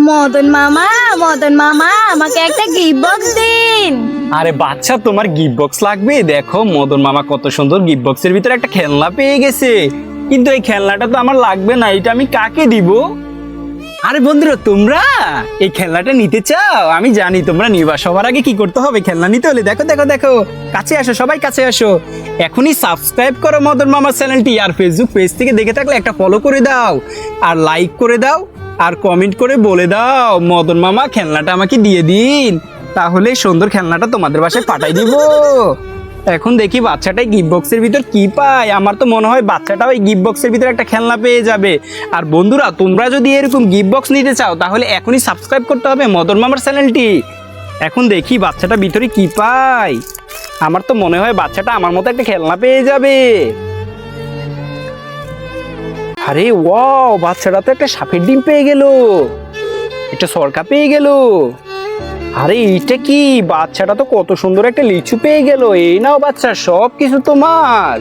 মদন মামা, মদন মামা, আমাকে একটা গিফট বক্স দিন। আরে বাচ্চা, তোমার গিফট বক্স লাগবে? দেখো মদন মামা কত সুন্দর গিফট বক্সের ভিতরে একটা খেলনা পেয়ে গেছে। কিন্তু এই খেলনাটা তো আমার লাগবে না, এটা আমি কাকে দিব? আরে বন্ধুরা, তোমরা এই খেলনাটা নিতে চাও? আমি জানি তোমরা নিবা। সবার আগে কি করতে হবে খেলনা নিতে হলে? দেখো দেখো দেখো, কাছে আসো, সবাই কাছে আসো। এখনই সাবস্ক্রাইব করো মদন মামা চ্যানেলটি, আর ফেসবুক পেজ থেকে দেখে থাকলে একটা ফলো করে দাও, আর লাইক করে দাও, আর কমেন্ট করে বলে দাও মদন মামা খেলনাটা আমাকে দিয়ে দিন, তাহলে এই সুন্দর খেলনাটা তোমাদের বাসায় পাঠাই দিব। এখন দেখি বাচ্চাটাই গিফট বক্সের ভিতর কি পায়। আমার তো মনে হয় বাচ্চাটাও এই গিফট বক্সের ভিতরে একটা খেলনা পেয়ে যাবে। আর বন্ধুরা, তোমরা যদি এরকম গিফট বক্স নিতে চাও তাহলে এখনই সাবস্ক্রাইব করতে হবে মদন মামার চ্যানেলটি। এখন দেখি বাচ্চাটা ভিতরে কি পায়। আমার তো মনে হয় বাচ্চাটা আমার মতো একটা খেলনা পেয়ে যাবে। আরে ওয়াও, বাচ্চাটা তো একটা সাপের ডিম পেয়ে গেল, একটা সরকা পেয়ে গেল। আরে এইটা কি? বাচ্চাটা তো কত সুন্দর একটা লিচু পেয়ে গেল। এই নাও বাচ্চা, সব কিছু তোমার।